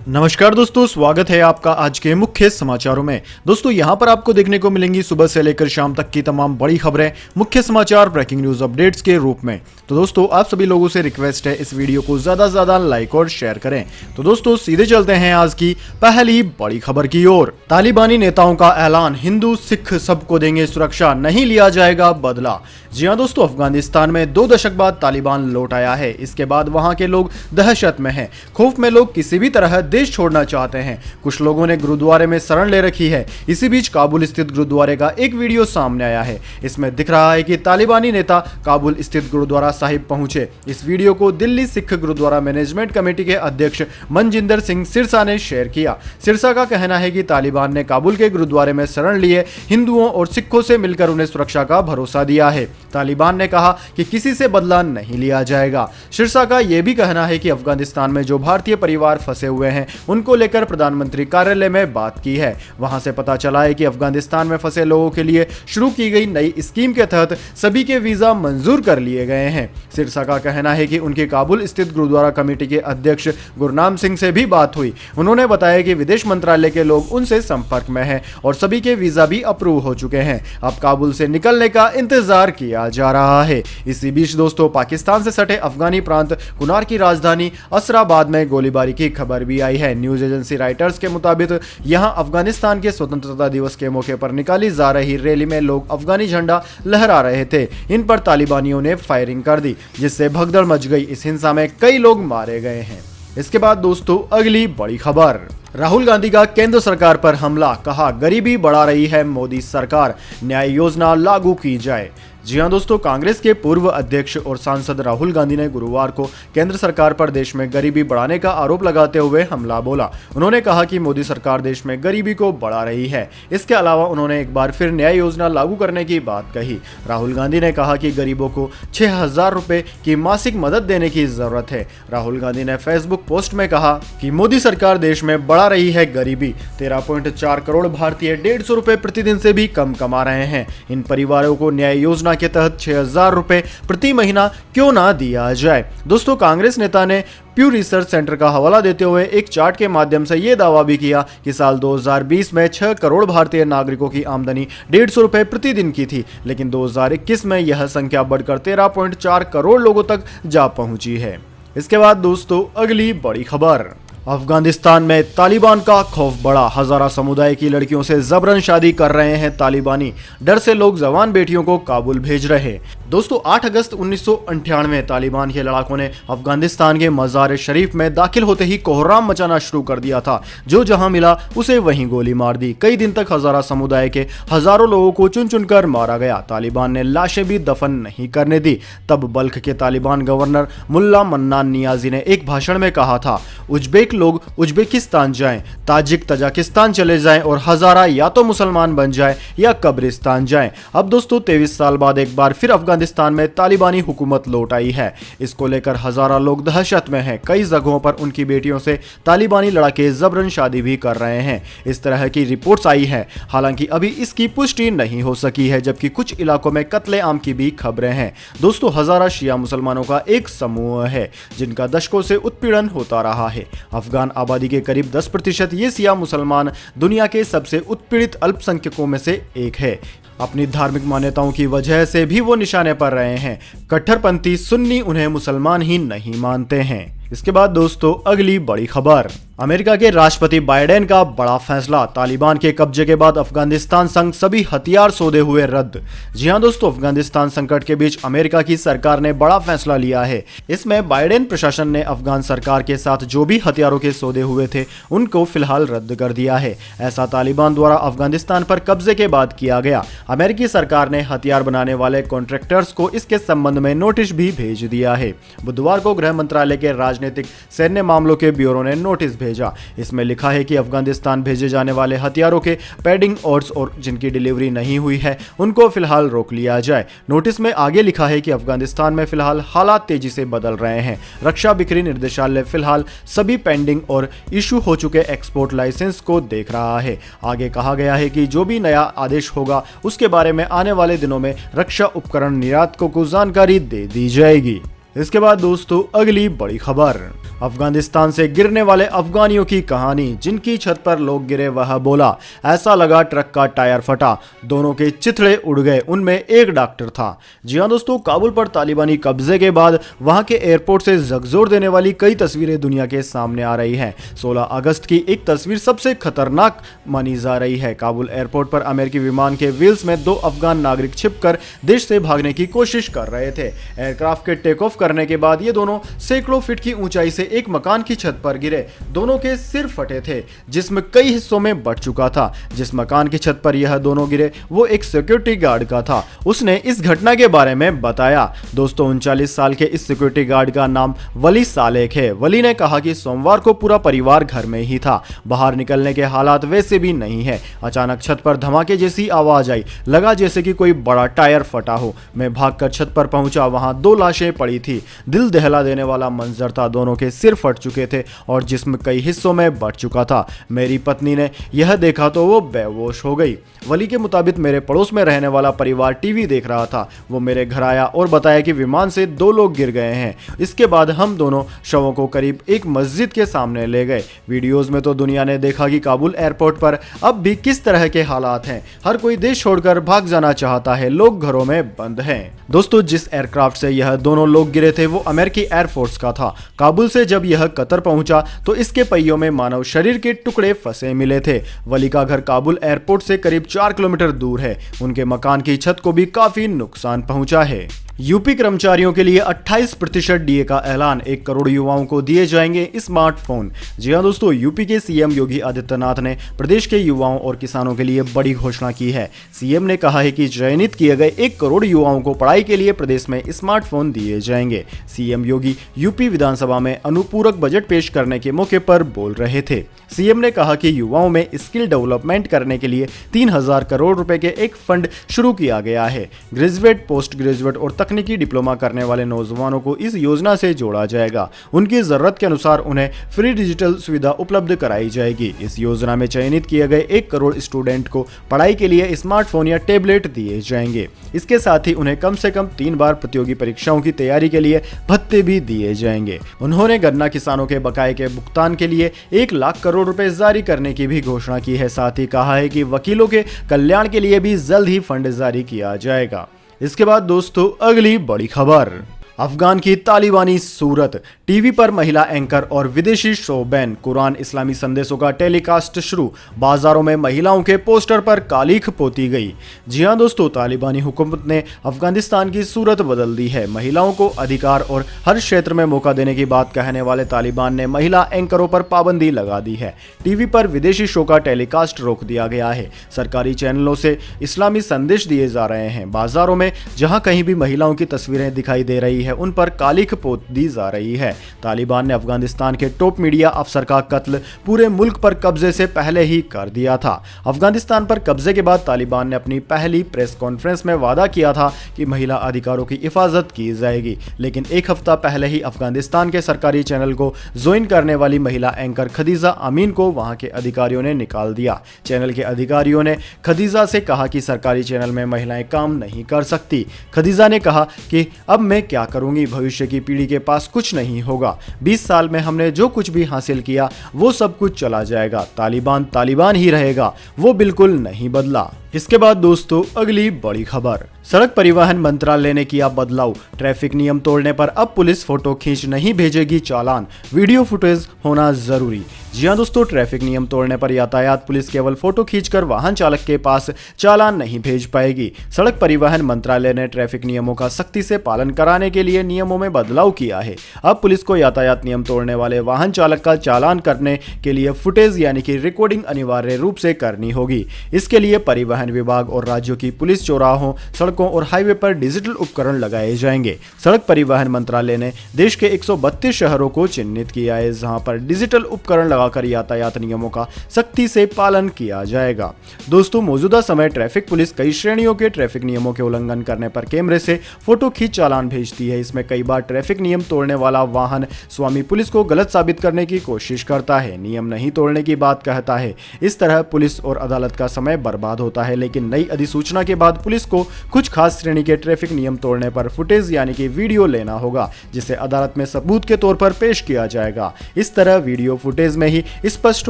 नमस्कार दोस्तों, स्वागत है आपका आज के मुख्य समाचारों में। दोस्तों यहां पर आपको देखने को मिलेंगी सुबह से लेकर शाम तक की तमाम बड़ी खबरें, मुख्य समाचार, ब्रेकिंग न्यूज अपडेट्स के रूप में। तो दोस्तों आप सभी लोगों से रिक्वेस्ट है इस वीडियो को ज्यादा से ज्यादा लाइक और शेयर करें। तो दोस्तों सीधे चलते हैं आज की पहली बड़ी खबर की ओर। तालिबानी नेताओं का ऐलान, हिंदू सिख सबको देंगे सुरक्षा, नहीं लिया जाएगा बदला। जी हां दोस्तों, अफगानिस्तान में 2 दशक बाद तालिबान लौट आया है। इसके बाद वहां के लोग दहशत में हैं, खौफ में लोग किसी भी तरह देश छोड़ना चाहते हैं। कुछ लोगों ने गुरुद्वारे में शरण ले रखी है। इसी बीच काबुल स्थित गुरुद्वारे का एक वीडियो सामने आया है। इसमें दिख रहा है कि तालिबानी नेता काबुल स्थित गुरुद्वारा साहिब पहुंचे। इस वीडियो को दिल्ली सिख गुरुद्वारा मैनेजमेंट कमेटी के अध्यक्ष मनजिंदर सिंह सिरसा ने शेयर किया। सिरसा का कहना है कि तालिबान ने काबुल के गुरुद्वारे में शरण लिए हिंदुओं और सिखों से मिलकर उन्हें सुरक्षा का भरोसा दिया है। तालिबान ने कहा कि किसी से बदला नहीं लिया जाएगा। सिरसा का यह भी कहना है कि अफगानिस्तान में जो भारतीय परिवार फंसे हुए हैं उनको लेकर प्रधानमंत्री कार्यालय में बात की है। वहां से पता चला है कि अफगानिस्तान में फंसे लोगों के लिए शुरू की गई नई स्कीम के तहत सभी के वीजा मंजूर कर लिए गए हैं। सिरसा का कहना है कि उनकी काबुल स्थित गुरुद्वारा कमेटी के अध्यक्ष गुरनाम सिंह से भी बात हुई। उन्होंने बताया कि विदेश मंत्रालय के लोग उनसे संपर्क में हैं और सभी के वीजा भी अप्रूव हो चुके हैं। अब काबुल से निकलने का इंतजार किया जा रहा है। इसी बीच दोस्तों पाकिस्तान से सटे अफगानी प्रांत कुनार की राजधानी असराबाद में गोलीबारी की खबर भी आई है। न्यूज एजेंसी राइटर्स के मुताबिक यहां अफगानिस्तान के स्वतंत्रता दिवस के मौके पर निकाली जा रही रैली में लोग अफगानी झंडा लहरा रहे थे। इन पर तालिबानियों ने फायरिंग कर दी, जिससे भगदड़ मच गई। इस हिंसा में कई लोग मारे गए हैं। इसके बाद दोस्तों अगली बड़ी खबर, राहुल गांधी का केंद्र सरकार पर हमला, कहा गरीबी बढ़ा रही है मोदी सरकार, न्याय योजना लागू की जाए। जी हां दोस्तों, कांग्रेस के पूर्व अध्यक्ष और सांसद राहुल गांधी ने गुरुवार को केंद्र सरकार पर देश में गरीबी बढ़ाने का आरोप लगाते हुए हमला बोला। उन्होंने कहा कि मोदी सरकार देश में गरीबी को बढ़ा रही है। इसके अलावा उन्होंने एक बार फिर न्याय योजना लागू करने की बात कही। राहुल गांधी ने कहा कि गरीबों को 6,000 रुपए की मासिक मदद देने की जरूरत है। राहुल गांधी ने फेसबुक पोस्ट में कहा कि मोदी सरकार देश में बढ़ा रही है गरीबी। 13.4 करोड़ भारतीय 150 रुपए प्रतिदिन से भी कम कमा रहे हैं। इन परिवारों को न्याय योजना के तहत 6,000 रुपए प्रति महीना क्यों ना दिया जाए। दोस्तों कांग्रेस नेता ने प्यू रिसर्च सेंटर का हवाला देते हुए एक चार्ट के माध्यम से यह दावा भी किया कि साल 2020 में 6 करोड़ भारतीय नागरिकों की आमदनी 150 रुपए प्रतिदिन की थी, लेकिन 2021 में यह संख्या बढ़कर 13.4 करोड़ लोगों तक जा पहुंची है। इसके बाद दोस्तों अगली बड़ी खबर, अफगानिस्तान में तालिबान का खौफ बढ़ा, हजारा समुदाय की लड़कियों से जबरन शादी कर रहे हैं तालिबानी, डर से लोग जवान बेटियों को काबुल भेज रहे। दोस्तों 8 अगस्त 1998 में तालिबान के लड़ाकों ने अफगानिस्तान के मजार शरीफ में दाखिल होते ही कोहराम मचाना शुरू कर दिया था। जो जहां मिला उसे वहीं गोली मार दी। कई दिन तक हजारा समुदाय के हजारों लोगों को चुन चुनकर मारा गया। तालिबान ने लाशें भी दफन नहीं करने दी। तब बल्ख के तालिबान गवर्नर मुल्ला मन्नान नियाजी ने एक भाषण में कहा था, उज्बेक लोग उज्बेकिस्तान जाएं, ताजिक तजाकिस्तान चले जाएं और हजारा या तो मुसलमान बन जाएं या कब्रिस्तान जाएं। अब दोस्तों 23 साल बाद एक बार फिर अफगानिस्तान में तालिबानी हुकूमत लौट आई है। इसको लेकर हजारा लोग दहशत में हैं। कई जगहों पर उनकी बेटियों से तालिबानी लड़ाके जबरन शादी भी कर रहे हैं। इस तरह की रिपोर्ट्स आई है। हालांकि अभी इसकी पुष्टि नहीं हो सकी है, जबकि कुछ इलाकों में कत्ले-आम की भी खबरें हैं। दोस्तों हजारा शिया मुसलमानों का एक समूह है जिनका दशकों से उत्पीड़न होता रहा है। अफगान आबादी के करीब 10% ये शिया मुसलमान दुनिया के सबसे उत्पीड़ित अल्पसंख्यकों में से एक है। अपनी धार्मिक मान्यताओं की वजह से भी वो निशाने पर रहे हैं। कट्टरपंथी सुन्नी उन्हें मुसलमान ही नहीं मानते हैं। इसके बाद दोस्तों अगली बड़ी खबर, अमेरिका के राष्ट्रपति बाइडेन का बड़ा फैसला, तालिबान के कब्जे के बाद अफगानिस्तान संग सभी हथियार सौदे हुए रद्द। जी हां दोस्तों, अफगानिस्तान संकट के बीच अमेरिका की सरकार ने बड़ा फैसला लिया है। इसमें बाइडेन प्रशासन ने अफगान सरकार के साथ जो भी हथियारों के सौदे हुए थे उनको फिलहाल रद्द कर दिया है। ऐसा तालिबान द्वारा अफगानिस्तान पर कब्जे के बाद किया गया। अमेरिकी सरकार ने हथियार बनाने वाले कॉन्ट्रैक्टर्स को इसके संबंध में नोटिस भी भेज दिया है। बुधवार को गृह मंत्रालय के राजनीतिक सैन्य मामलों के ब्यूरो ने नोटिस भेजा। इसमें लिखा है कि अफगानिस्तान भेजे जाने वाले हथियारों के पैडिंग ऑर्डर्स और जिनकी डिलीवरी नहीं हुई है उनको फिलहाल रोक लिया जाए। नोटिस में आगे लिखा है कि अफगानिस्तान में फिलहाल हालात तेजी से बदल रहे हैं। रक्षा बिक्री निर्देशालय फिलहाल सभी पेंडिंग और इशू हो चुके एक्सपोर्ट लाइसेंस को देख रहा है। आगे कहा गया है कि जो भी नया आदेश होगा उसके बारे में आने वाले दिनों में रक्षा उपकरण निर्यातकों को जानकारी दे दी जाएगी। इसके बाद दोस्तों अगली बड़ी खबर, अफगानिस्तान से गिरने वाले अफगानियों की कहानी। जिनकी छत पर लोग गिरे वह बोला ऐसा लगा ट्रक का टायर फटा, दोनों के चिथड़े उड़ गए, उनमें एक डॉक्टर था। जी हां दोस्तों, काबुल पर तालिबानी कब्जे के बाद वहां के एयरपोर्ट से झकझोर देने वाली कई तस्वीरें दुनिया के सामने आ रही हैं। 16 अगस्त की एक तस्वीर सबसे खतरनाक मानी जा रही है। काबुल एयरपोर्ट पर अमेरिकी विमान के व्हील्स में 2 अफगान नागरिक छिपकर देश से भागने की कोशिश कर रहे थे। एयरक्राफ्ट के टेक ऑफ करने के बाद ये दोनों सैकड़ों फीट की ऊंचाई से एक मकान की छत पर गिरे। दोनों के सिर फटे थे, जिसमें कई हिस्सों में बट चुका था। जिस मकान की छत पर यह दोनों गिरे वो एक सिक्योरिटी गार्ड का था। उसने इस घटना के बारे में बताया। दोस्तों 39 साल के इस सिक्योरिटी गार्ड का नाम वली सालेक है। वली ने कहा कि सोमवार को पूरा परिवार घर में ही था, बाहर निकलने के हालात वैसे भी नहीं है। अचानक छत पर धमाके जैसी आवाज आई, लगा जैसे कि कोई बड़ा टायर फटा हो। मैं भागकर छत पर पहुंचा, वहां 2 लाशें पड़ी थी। दिल दहला देने वाला मंजर था। दोनों के सिर फट चुके थे और जिस्म कई हिस्सों में बट चुका था। मेरी पत्नी ने यह देखा तो वो बेहोश हो गई। वली के मुताबिक मेरे पड़ोस में रहने वाला परिवार टीवी देख रहा था। वो मेरे घर आया और बताया कि विमान से 2 लोग गिर गए हैं। इसके बाद हम दोनों शवों को करीब एक मस्जिद के सामने ले गए। वीडियोस में तो दुनिया ने देखा कि काबुल एयरपोर्ट पर अब भी किस तरह के हालात हैं। हर कोई देश छोड़कर भाग जाना चाहता है, लोग घरों में बंद हैं। दोस्तों जिस एयरक्राफ्ट से यह दोनों लोग गिरे थे वो अमेरिकी एयरफोर्स का था। काबुल से जब यह कतर पहुंचा तो इसके पहियों में मानव शरीर के टुकड़े फंसे मिले थे। वली का घर काबुल एयरपोर्ट से करीब 4 किलोमीटर दूर है। उनके मकान की छत को भी काफी नुकसान पहुंचा है। यूपी कर्मचारियों के लिए 28% डीए का ऐलान, 1 करोड़ युवाओं को दिए जाएंगे स्मार्टफोन। जी हां दोस्तों, यूपी के सीएम योगी आदित्यनाथ ने प्रदेश के युवाओं और किसानों के लिए बड़ी घोषणा की है। सीएम ने कहा है कि चयनित किए गए 1 करोड़ युवाओं को पढ़ाई के लिए प्रदेश में स्मार्टफोन दिए जाएंगे। सीएम योगी यूपी विधानसभा में अनुपूरक बजट पेश करने के मौके पर बोल रहे थे। सीएम ने कहा कि युवाओं में स्किल डेवलपमेंट करने के लिए 3000 करोड़ रुपए के एक फंड शुरू किया गया है। ग्रेजुएट, पोस्ट ग्रेजुएट और तकनीकी डिप्लोमा करने वाले नौजवानों को इस योजना से जोड़ा जाएगा। उनकी जरूरत के अनुसार उन्हें फ्री डिजिटल सुविधा उपलब्ध कराई जाएगी। इस योजना में चयनित किए गए 1 करोड़ स्टूडेंट को पढ़ाई के लिए स्मार्टफोन या टैबलेट दिए जाएंगे। इसके साथ ही उन्हें कम से कम 3 बार प्रतियोगी परीक्षाओं की तैयारी के लिए भत्ते भी दिए जाएंगे। उन्होंने गन्ना किसानों के बकाये के भुगतान के लिए 1 लाख करोड़ रुपए जारी करने की भी घोषणा की है। साथ ही कहा है कि वकीलों के कल्याण के लिए भी जल्द ही फंड जारी किया जाएगा। इसके बाद दोस्तों अगली बड़ी खबर, अफगान की तालिबानी सूरत। टीवी पर महिला एंकर और विदेशी शो बैन, कुरान इस्लामी संदेशों का टेलीकास्ट शुरू, बाजारों में महिलाओं के पोस्टर पर कालीख पोती गई। जी हां दोस्तों, तालिबानी हुकूमत ने अफगानिस्तान की सूरत बदल दी है। महिलाओं को अधिकार और हर क्षेत्र में मौका देने की बात कहने वाले तालिबान ने महिला एंकरों पर पाबंदी लगा दी है। टीवी पर विदेशी शो का टेलीकास्ट रोक दिया गया है। सरकारी चैनलों से इस्लामी संदेश दिए जा रहे हैं। बाजारों में जहां कहीं भी महिलाओं की तस्वीरें दिखाई दे रही है उन पर कालीख पोत दी जा रही है। तालिबान ने अफगानिस्तान के टॉप मीडिया अफसर का कत्ल पूरे मुल्क पर कब्जे से पहले ही कर दिया था। अफगानिस्तान पर कब्जे के बाद तालिबान ने अपनी पहली प्रेस कॉन्फ्रेंस में वादा किया था कि महिला अधिकारों की हिफाजत की जाएगी, लेकिन 1 हफ्ता पहले ही अफगानिस्तान के सरकारी चैनल को ज्वाइन करने वाली महिला एंकर खदीजा अमीन को वहां के अधिकारियों ने निकाल दिया। चैनल के अधिकारियों ने खदीजा से कहा कि सरकारी चैनल में महिलाएं काम नहीं कर सकती। खदीजा ने कहा कि अब मैं क्या करूंगी, भविष्य की पीढ़ी के पास कुछ नहीं होगा। 20 साल में हमने जो कुछ भी हासिल किया वो सब कुछ चला जाएगा। तालिबान तालिबान ही रहेगा, वो बिल्कुल नहीं बदला। इसके बाद दोस्तों अगली बड़ी खबर, सड़क परिवहन मंत्रालय ने किया बदलाव, ट्रैफिक नियम तोड़ने पर अब पुलिस फोटो खींच नहीं भेजेगी चालान, वीडियो फुटेज होना जरूरी। जी हां दोस्तों, ट्रैफिक नियम तोड़ने पर यातायात पुलिस केवल फोटो खींचकर वाहन चालक के पास चालान नहीं भेज पाएगी। सड़क परिवहन मंत्रालय ने ट्रैफिक नियमों का सख्ती से पालन कराने के लिए नियमों में बदलाव किया है। अब पुलिस को यातायात नियम तोड़ने वाले वाहन चालक का चालान करने के लिए फुटेज यानी कि रिकॉर्डिंग अनिवार्य रूप से करनी होगी। इसके लिए परिवहन विभाग और राज्यों की पुलिस चौराहों, सड़कों और हाईवे पर डिजिटल उपकरण लगाए जाएंगे। सड़क परिवहन मंत्रालय ने देश के 132 शहरों को चिन्हित किया है जहां पर डिजिटल उपकरण लगाकर यातायात नियमों का सख्ती से पालन किया जाएगा। दोस्तों मौजूदा समय ट्रैफिक पुलिस कई श्रेणियों के ट्रैफिक नियमों के उल्लंघन करने पर कैमरे से फोटो खींच चालान भेजती है। इसमें कई बार ट्रैफिक नियम तोड़ने वाला वाहन स्वामी पुलिस को गलत साबित करने की कोशिश करता है, नियम नहीं तोड़ने की बात कहता है। इस तरह पुलिस और अदालत का समय बर्बाद होता है। है, लेकिन नई अधिसूचना के बाद पुलिस को कुछ खास श्रेणी के ट्रैफिक नियम तोड़ने पर फुटेज यानी कि वीडियो लेना होगा, जिसे अदालत में सबूत के तौर पर पेश किया जाएगा। इस तरह वीडियो फुटेज में ही स्पष्ट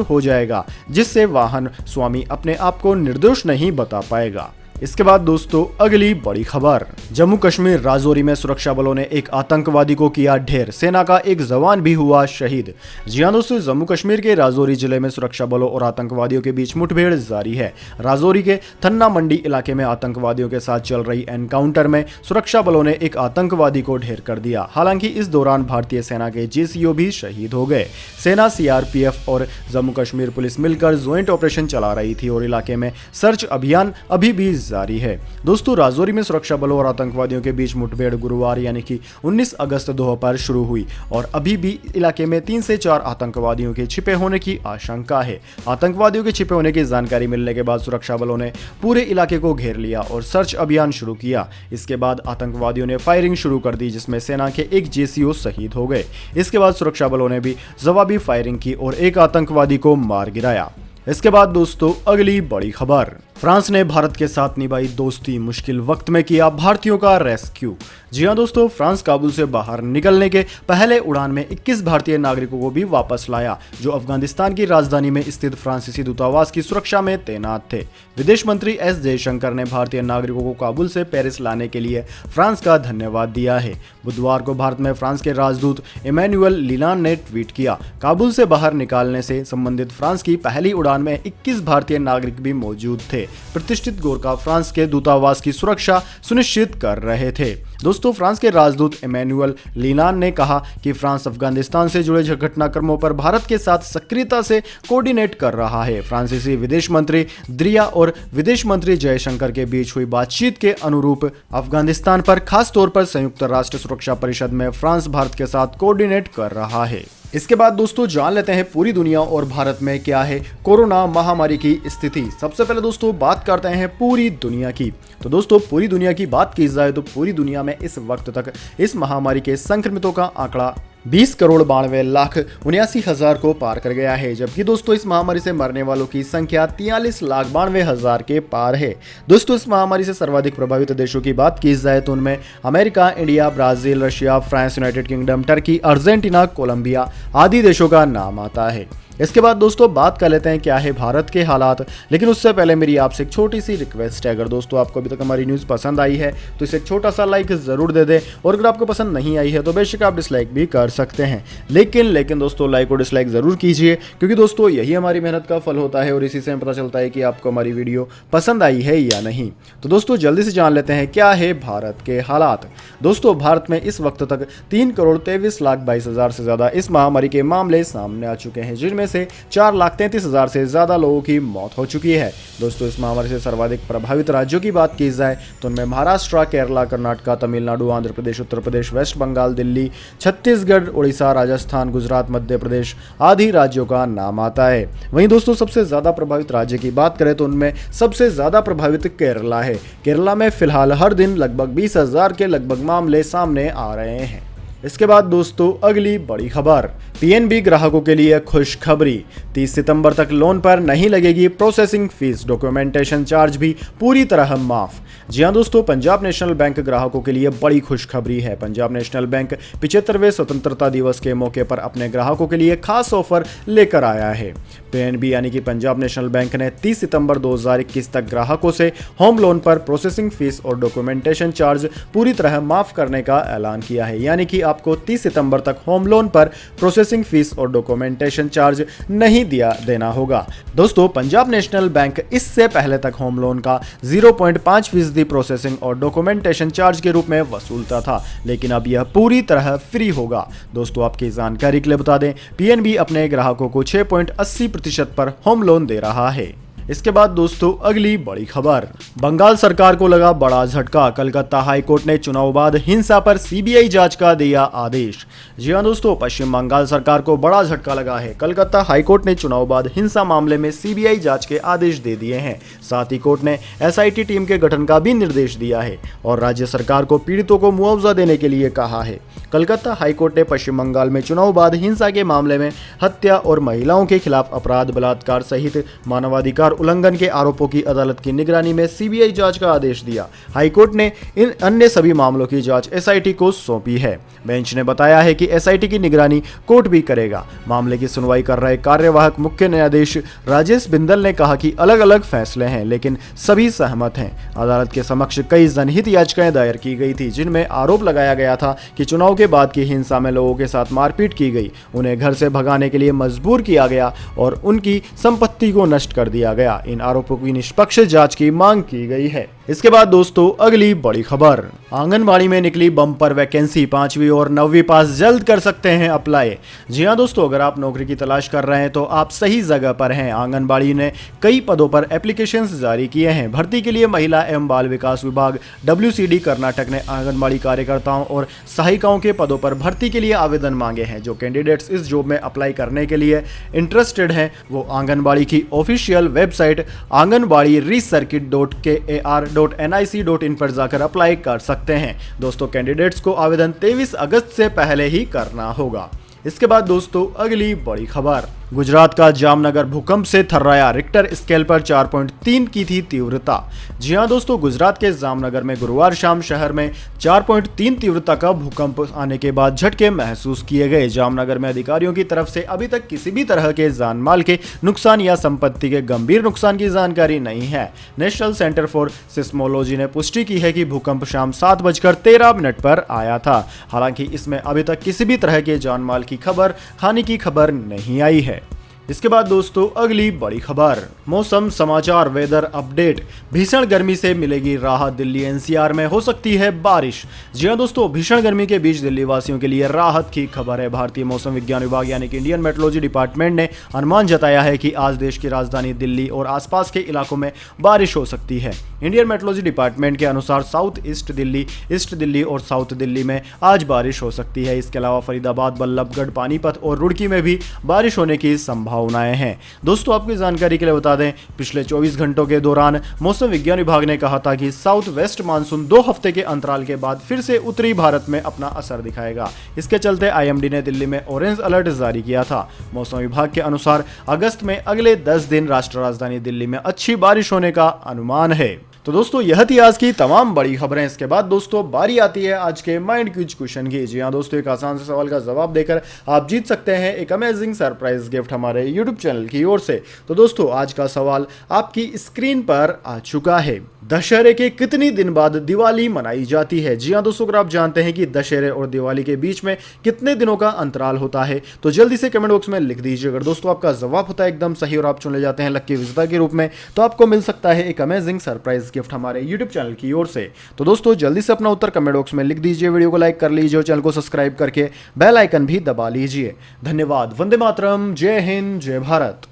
हो जाएगा, जिससे वाहन स्वामी अपने आप को निर्दोष नहीं बता पाएगा। इसके बाद दोस्तों अगली बड़ी खबर, जम्मू कश्मीर राजौरी में सुरक्षा बलों ने एक आतंकवादी को किया ढेर, सेना का एक जवान भी हुआ शहीद। जी हां दोस्तों, जम्मू कश्मीर के राजौरी जिले में सुरक्षा बलों और आतंकवादियों के बीच मुठभेड़ जारी है। राजौरी के थन्ना मंडी इलाके में आतंकवादियों के साथ चल रही एनकाउंटर में सुरक्षा बलों ने एक आतंकवादी को ढेर कर दिया। हालांकि इस दौरान भारतीय सेना के जेसीओ भी शहीद हो गए। सेना, सीआरपीएफ और जम्मू कश्मीर पुलिस मिलकर ज्वाइंट ऑपरेशन चला रही थी और इलाके में सर्च अभियान अभी भी जारी है। दोस्तों राजौरी में सुरक्षा बलों और आतंकवादियों के बीच मुठभेड़ गुरुवार यानी कि 19 अगस्त दोपहर शुरू हुई और अभी भी इलाके में 3 से 4 आतंकवादियों के छिपे होने की आशंका है। आतंकवादियों के छिपे होने की जानकारी मिलने के बाद सुरक्षा बलों ने पूरे इलाके को घेर लिया और सर्च अभियान शुरू किया। इसके बाद आतंकवादियों ने फायरिंग शुरू कर दी, जिसमें सेना के एक जेसीओ शहीद हो गए। इसके बाद सुरक्षा बलों ने भी जवाबी फायरिंग की और एक आतंकवादी को मार गिराया। इसके बाद दोस्तों अगली बड़ी खबर, फ्रांस ने भारत के साथ निभाई दोस्ती, मुश्किल वक्त में किया भारतीयों का रेस्क्यू। जी हां दोस्तों, फ्रांस काबुल से बाहर निकलने के पहले उड़ान में 21 भारतीय नागरिकों को भी वापस लाया, जो अफगानिस्तान की राजधानी में स्थित फ्रांसीसी दूतावास की सुरक्षा में तैनात थे। विदेश मंत्री एस जयशंकर ने भारतीय नागरिकों को काबुल से पेरिस लाने के लिए फ्रांस का धन्यवाद दिया है। बुधवार को भारत में फ्रांस के राजदूत इमैनुअल लिलान ने ट्वीट किया, काबुल से बाहर निकालने से संबंधित फ्रांस की पहली उड़ान में 21 भारतीय नागरिक भी मौजूद थे। प्रतिष्ठित गोरखा फ्रांस के दूतावास की सुरक्षा सुनिश्चित कर रहे थे। दोस्तों फ्रांस के राजदूत इमैनुअल लिनान ने कहा कि फ्रांस अफगानिस्तान से जुड़े घटनाक्रमों पर भारत के साथ सक्रियता से कोऑर्डिनेट कर रहा है। फ्रांसीसी विदेश मंत्री द्रिया और विदेश मंत्री जयशंकर के बीच हुई बातचीत के अनुरूप अफगानिस्तान पर खास तौर पर संयुक्त राष्ट्र सुरक्षा परिषद में फ्रांस भारत के साथ कोऑर्डिनेट कर रहा है। इसके बाद दोस्तों जान लेते हैं पूरी दुनिया और भारत में क्या है कोरोना महामारी की स्थिति। सबसे पहले दोस्तों बात करते हैं पूरी दुनिया की। तो दोस्तों पूरी दुनिया की बात की जाए तो पूरी दुनिया में इस वक्त तक इस महामारी के संक्रमितों का आंकड़ा 20,92,79,000 को पार कर गया है, जबकि दोस्तों इस महामारी से मरने वालों की संख्या 43,92,000 के पार है। दोस्तों इस महामारी से सर्वाधिक प्रभावित देशों की बात की जाए तो उनमें America, India, Brazil, Russia, France, United Kingdom, Turkey, Argentina, Colombia आदि देशों का नाम आता है। इसके बाद दोस्तों बात कर लेते हैं क्या है भारत के हालात, लेकिन उससे पहले मेरी आपसे एक छोटी सी रिक्वेस्ट है, अगर दोस्तों आपको अभी तक हमारी न्यूज़ पसंद आई है तो इसे एक छोटा सा लाइक ज़रूर दे दें, और अगर आपको पसंद नहीं आई है तो बेशक आप डिसलाइक भी कर सकते हैं, लेकिन दोस्तों लाइक और डिसलाइक ज़रूर कीजिए, क्योंकि दोस्तों यही हमारी मेहनत का फल होता है और इसी से हमें पता चलता है कि आपको हमारी वीडियो पसंद आई है या नहीं। तो दोस्तों जल्दी से जान लेते हैं क्या है भारत के हालात। दोस्तों भारत में इस वक्त तक 3,23,22,000 से ज़्यादा इस महामारी के मामले सामने आ चुके हैं, जिनमें से 4,33,000 से ज़्यादा लोगों की मौत हो चुकी है। दोस्तों इस महामारी से सर्वाधिक प्रभावित राज्यों की बात की जाए तो उनमें महाराष्ट्र, केरला, कर्नाटक, तमिलनाडु, आंध्र प्रदेश, उत्तर प्रदेश, वेस्ट बंगाल, दिल्ली, छत्तीसगढ़, उड़ीसा, राजस्थान, गुजरात, मध्य प्रदेश आदि राज्यों का नाम आता है। वहीं दोस्तों सबसे ज़्यादा प्रभावित राज्य की बात करें तो उनमें सबसे ज़्यादा प्रभावित केरला है। केरला में फिलहाल हर दिन लगभग 20,000 के लगभग मामले सामने आ रहे हैं। इसके बाद दोस्तों अगली बड़ी खबर, पीएनबी ग्राहकों के लिए खुशखबरी, 30 सितंबर तक लोन पर नहीं लगेगी प्रोसेसिंग फीस, डॉक्यूमेंटेशन चार्ज भी पूरी तरह माफ। जी हां दोस्तों, पंजाब नेशनल बैंक ग्राहकों के लिए बड़ी खुशखबरी है। पंजाब नेशनल बैंक 75वें स्वतंत्रता दिवस के मौके पर अपने ग्राहकों के लिए खास ऑफर लेकर आया है। पीएनबी यानी कि पंजाब नेशनल बैंक ने 30 सितंबर 2021 तक ग्राहकों से होम लोन पर प्रोसेसिंग फीस और डॉक्यूमेंटेशन चार्ज पूरी तरह माफ करने का ऐलान किया है, यानी कि आपको 30 सितंबर तक होम लोन पर प्रोसेसिंग फीस और डॉक्यूमेंटेशन चार्ज नहीं देना होगा। दोस्तों पंजाब नेशनल बैंक इससे पहले तक होम लोन का 0.5% प्रोसेसिंग और डॉक्यूमेंटेशन चार्ज के रूप में वसूलता था, लेकिन अब यह पूरी तरह फ्री होगा। दोस्तों आपकी जानकारी के लिए बता दें, पीएनबी अपने ग्राहकों को 6.80% पर होम लोन दे रहा है। इसके बाद दोस्तों अगली बड़ी खबर, बंगाल सरकार को लगा बड़ा झटका, कलकत्ता हाईकोर्ट ने चुनाव बाद हिंसा पर सीबीआई जांच का दिया आदेश। जी हां दोस्तों, पश्चिम बंगाल सरकार को बड़ा झटका लगा है। कलकत्ता हाईकोर्ट ने चुनाव बाद हिंसा मामले में सीबीआई जांच के आदेश दे दिए हैं। साथ ही कोर्ट ने एसआईटी टीम के गठन का भी निर्देश दिया है और राज्य सरकार को पीड़ितों को मुआवजा देने के लिए कहा है। कलकत्ता हाईकोर्ट ने पश्चिम बंगाल में चुनाव बाद हिंसा के मामले में हत्या और महिलाओं के खिलाफ अपराध, बलात्कार सहित मानवाधिकार उल्लंघन के आरोपों की अदालत की निगरानी में सीबीआई जांच का आदेश दिया। हाईकोर्ट ने इन अन्य सभी मामलों की जांच एसआईटी को सौंपी है। बेंच ने बताया है कि एसआईटी की निगरानी कोर्ट भी करेगा। मामले की सुनवाई कर रहे कार्यवाहक मुख्य न्यायाधीश राजेश बिंदल ने कहा कि अलग अलग फैसले हैं, लेकिन सभी सहमत हैं। अदालत के समक्ष कई जनहित याचिकाएं दायर की गई थी, जिनमें आरोप लगाया गया था कि चुनाव के बाद की हिंसा में लोगों के साथ मारपीट की गई, उन्हें घर से भगाने के लिए मजबूर किया गया और उनकी संपत्ति को नष्ट कर दिया गया। इन आरोपों की निष्पक्ष जांच की मांग की गई है। इसके बाद दोस्तों अगली बड़ी खबर, आंगनबाड़ी में निकली बम्पर वैकेंसी, 5वीं और 9वीं पास जल्द कर सकते हैं अप्लाई। जी हां दोस्तों, अगर आप नौकरी की तलाश कर रहे हैं तो आप सही जगह पर हैं। आंगनबाड़ी ने कई पदों पर एप्लीकेशंस जारी किए हैं। भर्ती के लिए महिला एवं बाल विकास विभाग WCD कर्नाटक ने आंगनबाड़ी कार्यकर्ताओं और सहायिकाओं के पदों पर भर्ती के लिए आवेदन मांगे हैं। जो कैंडिडेट्स इस जॉब में अप्लाई करने के लिए इंटरेस्टेड हैं वो आंगनबाड़ी की ऑफिशियल वेबसाइट आंगनबाड़ी recircuit.kar.nic.in पर जाकर अप्लाई कर सकते हैं। दोस्तों कैंडिडेट्स को आवेदन 23 अगस्त से पहले ही करना होगा। इसके बाद दोस्तों अगली बड़ी खबर, गुजरात का जामनगर भूकंप से थर्राया, रिक्टर स्केल पर 4.3 की थी तीव्रता। जी हां दोस्तों, गुजरात के जामनगर में गुरुवार शाम शहर में 4.3 तीव्रता का भूकंप आने के बाद झटके महसूस किए गए। जामनगर में अधिकारियों की तरफ से अभी तक किसी भी तरह के जान माल के नुकसान या संपत्ति के गंभीर नुकसान की जानकारी नहीं है। नेशनल सेंटर फॉर सिस्मोलॉजी ने पुष्टि की है कि भूकंप शाम 7:13 पर आया था। हालांकि इसमें अभी तक किसी भी तरह के जान माल की खबर, हानि की खबर नहीं आई है। इसके बाद दोस्तों अगली बड़ी खबर, मौसम समाचार वेदर अपडेट, भीषण गर्मी से मिलेगी राहत, दिल्ली एनसीआर में हो सकती है बारिश। जी हां दोस्तों, भीषण गर्मी के बीच दिल्ली वासियों के लिए राहत की खबर है। भारतीय मौसम विज्ञान विभाग यानी कि इंडियन मेट्रोलॉजी डिपार्टमेंट ने अनुमान जताया है कि आज देश की राजधानी दिल्ली और आसपास के इलाकों में बारिश हो सकती है। इंडियन मेट्रोलॉजी डिपार्टमेंट के अनुसार south east Delhi, east Delhi और साउथ दिल्ली में आज बारिश हो सकती है। इसके अलावा फरीदाबाद, बल्लभगढ़, पानीपत और रुड़की में भी बारिश होने की संभावनाएं हैं। दोस्तों आपकी जानकारी के लिए बता दें, पिछले 24 घंटों के दौरान मौसम विज्ञान विभाग ने कहा था कि साउथ वेस्ट मानसून 2 हफ्ते के अंतराल के बाद फिर से उत्तरी भारत में अपना असर दिखाएगा। इसके चलते IMD ने दिल्ली में ऑरेंज अलर्ट जारी किया था। मौसम विभाग के अनुसार अगस्त में अगले 10 दिन राष्ट्रीय राजधानी दिल्ली में अच्छी बारिश होने का अनुमान है। तो दोस्तों यह थी आज की तमाम बड़ी खबरें। इसके बाद दोस्तों बारी आती है आज के माइंड क्विज क्वेश्चन की। जी हाँ दोस्तों, एक आसान से सवाल का जवाब देकर आप जीत सकते हैं एक अमेजिंग सरप्राइज गिफ्ट हमारे यूट्यूब चैनल की ओर से। तो दोस्तों आज का सवाल आपकी स्क्रीन पर आ चुका है। दशहरे के कितनी दिन बाद दिवाली मनाई जाती है? जी हाँ दोस्तों, अगर आप जानते हैं कि दशहरे और दिवाली के बीच में कितने दिनों का अंतराल होता है तो जल्दी से कमेंट बॉक्स में लिख दीजिए। अगर दोस्तों आपका जवाब होता है एकदम सही और आप चुने जाते हैं लकी विजेता के रूप में तो आपको मिल सकता है एक अमेजिंग सरप्राइज गिफ्ट हमारे यूट्यूब चैनल की ओर से। तो दोस्तों जल्दी से अपना उत्तर कमेंट बॉक्स में लिख दीजिए, वीडियो को लाइक कर लीजिए और चैनल को सब्सक्राइब करके बेल आइकन भी दबा लीजिए। धन्यवाद। वंदे मातरम। जय हिंद, जय भारत।